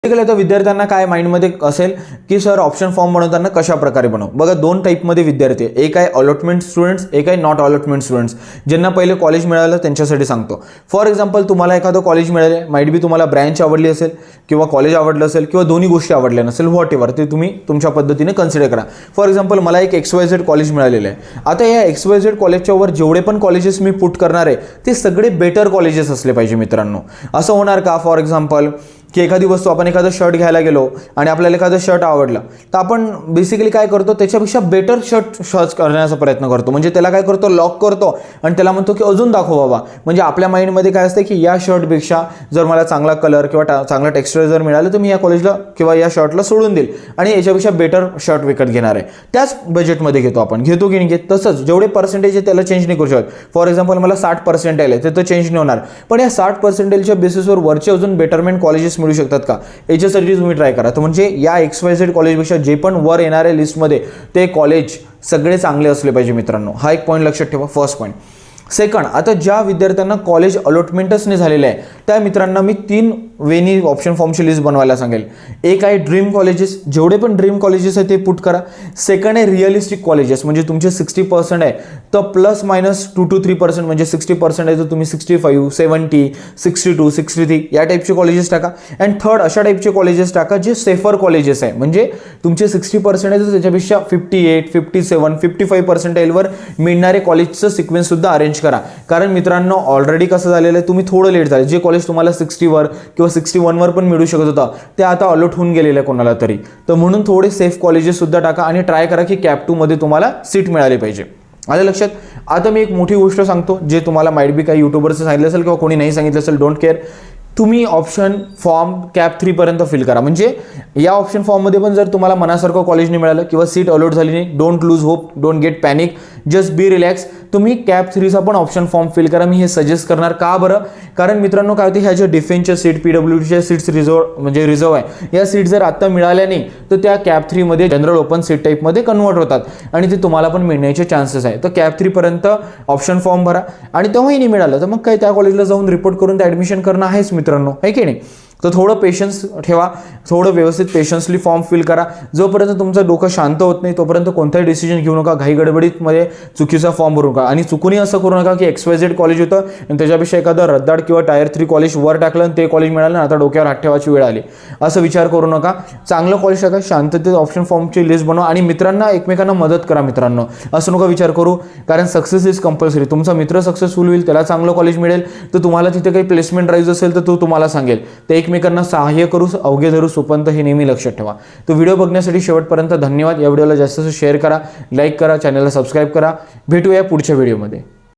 आता विद्यार्थ्यांना काय माइंडमध्ये असेल की सर ऑप्शन फॉर्म बनवताना कशा प्रकारे बनवू. बघा दोन टाईपमध्ये विद्यार्थी, एक आहे अलॉटमेंट स्टुडंट्स, एक आहे नॉट अलॉटमेंट स्टुडंट्स. ज्यांना पहिले कॉलेज मिळालं त्यांच्यासाठी सांगतो. फॉर एक्झाम्पल तुम्हाला एखादं कॉलेज मिळाले, माईट बी तुम्हाला ब्रँच आवडली असेल किंवा कॉलेज आवडलं असेल किंवा दोन्ही गोष्टी आवडल्या नसेल, व्हॉट एव्हर, ते तुम्ही तुमच्या पद्धतीने कन्सिडर करा. फॉर एक्झाम्पल मला एक XYZ कॉलेज मिळालेलं आहे. आता या XYZ कॉलेजच्या वर जेवढे पण कॉलेजेस मी पुट करणार आहे ते सगळे बेटर कॉलेजेस असले पाहिजे मित्रांनो. असं होणार का फॉर एक्झाम्पल की एखादी वस्तू आपण एखादं शर्ट घ्यायला गेलो आणि आपल्याला एखादं शर्ट आवडलं तर आपण बेसिकली काय करतो, त्याच्यापेक्षा बेटर शर्ट सर्च करण्याचा प्रयत्न करतो. म्हणजे त्याला काय करतो, लॉक करतो आणि त्याला म्हणतो की अजून दाखव बाबा. म्हणजे आपल्या माइंडमध्ये काय असते की या शर्टपेक्षा जर मला चांगला कलर किंवा चांगला टेक्स्चर जर मिळालं तर मी या कॉलेजला किंवा या शर्टला सोडून देईल आणि याच्यापेक्षा बेटर शर्ट विकत घेणार आहे. त्याच बजेटमध्ये घेतो आपण, घेतो की नाही घेत. तसंच जेवढे पर्सेंटेज आहे त्याला चेंज नाही करू शकत. फॉर एक्झाम्पल मला 60% आहे ते तर चेंज नाही होणार, पण या 60%च्या बेसिसवर वरचे अजून बेटरमेंट कॉलेजेस मिळू शकतात का, याच्यासाठी तुम्ही ट्राय करा. तर म्हणजे या XYZ कॉलेजपेक्षा जे पण वर येणाऱ्या लिस्टमध्ये ते कॉलेज सगळे चांगले असले पाहिजे मित्रांनो. हा एक पॉईंट लक्षात ठेवा, फर्स्ट पॉईंट. सेकंड, आता ज्या विद्यार्थ्यांना कॉलेज अलॉटमेंटच नाही झालेलं आहे त्या मित्रांना मी 3 वेनी ऑप्शन फॉर्मची लिस्ट बनवायला सांगेल. एक आहे ड्रीम कॉलेजेस, जेवढे पण ड्रीम कॉलेजेस आहे ते पुट करा. सेकंड आहे रिअलिस्टिक कॉलेजेस, म्हणजे तुमचे 60% आहे तर प्लस मायनस 2 to 3%, म्हणजे 60% आहे तर तुम्ही 65, 70, 62, 63 या टाईपचे कॉलेजेस टाका. अँड थर्ड अशा टाईपचे कॉलेजेस टाका जे सेफर कॉलेजेस आहे, म्हणजे तुमचे 60% आहे तर त्याच्यापेक्षा 58, 57, 55% वर मिळणारे कॉलेजचं सिक्वेन्स सुद्धा अरेंज करा. कारण मित्रांनो ऑलरेडी कसं झालेलं आहे, तुम्ही थोडं लेट झाले. जे कॉलेज तुम्हाला 60 वर किंवा 61 वर पण मिळू शकत होता ते आता अलॉट होऊन गेलेलं आहे कोणाला तरी. तर म्हणून थोडे सेफ कॉलेजेस सुद्धा टाका आणि ट्राय करा की कॅप 2 मध्ये तुम्हाला सीट मिळाली पाहिजे. आलं लक्षात. आता मी एक मोठी गोष्ट सांगतो जे तुम्हाला माईट बी काही युट्यूबरचं सांगितलं असेल किंवा कोणी नाही सांगितलं असेल, डोंट केअर. तुम्ही ऑप्शन फॉर्म कॅप 3 पर्यंत फिल करा. म्हणजे या ऑप्शन फॉर्ममध्ये पण जर तुम्हाला मनासारखं कॉलेज नाही मिळालं किंवा सीट अलॉट झाली नाही, don't lose hope, don't get panic, just be relax. तुम्ही कॅप 3चा पण ऑप्शन फॉर्म फिल करा. मी हे सजेस्ट करणार. का बरं, कारण मित्रांनो काय होते, ह्या ज्या डिफेन्सच्या सीट, PWDच्या सीट्स रिझर्व आहे, या सीट जर आता मिळाल्या नाही तर त्या कॅप 3 मध्ये जनरल ओपन सीट टाईपमध्ये कन्वर्ट होतात आणि ते तुम्हाला पण मिळण्याचे चान्सेस आहे. तर कॅप 3 पर्यंत ऑप्शन फॉर्म भरा आणि तेव्हाही नाही मिळालं तर मग काय त्या कॉलेजला जाऊन रिपोर्ट करून ते ॲडमिशन करणं आहेच मित्रांनो, आहे की नाही. तर थोडं पेशन्स ठेवा, थोडं व्यवस्थित पेशन्सली फॉर्म फिल करा. जोपर्यंत तुमचं डोकं शांत होत नाही तोपर्यंत कोणताही डिसिजन घेऊ नका. घाई गडबडीमध्ये चुकीचा फॉर्म भरू नका आणि चुकूनही असं करू नका की XYZ कॉलेज होतं आणि त्याच्यापेक्षा एखादं रद्दाड किंवा टायर 3 कॉलेज वर टाकलं आणि ते कॉलेज मिळालं आणि आता डोक्यावर हात ठेवायची वेळ आली, असं विचार करू नका. चांगलं कॉलेज टाका, शांततेत ऑप्शन फॉर्मची लिस्ट बनवा आणि मित्रांना एकमेकांना मदत करा मित्रांनो. असं नका विचार करू, कारण सक्सेस इज कंपल्सरी. तुमचा मित्र सक्सेसफुल होईल, त्याला चांगलं कॉलेज मिळेल तर तुम्हाला तिथे काही प्लेसमेंट ड्राईव्ह असेल तर तो तुम्हाला सांगेल. ते एकमेकांना सहाय्य करू, अवघे धरू सोपंत, हे नेहमी लक्षात ठेवा. तो व्हिडिओ बघण्यासाठी शेवटपर्यंत धन्यवाद. या व्हिडिओला जास्त शेअर करा, लाईक करा, चॅनलला सबस्क्राईब करा. भेटूया पुढच्या व्हिडिओमध्ये.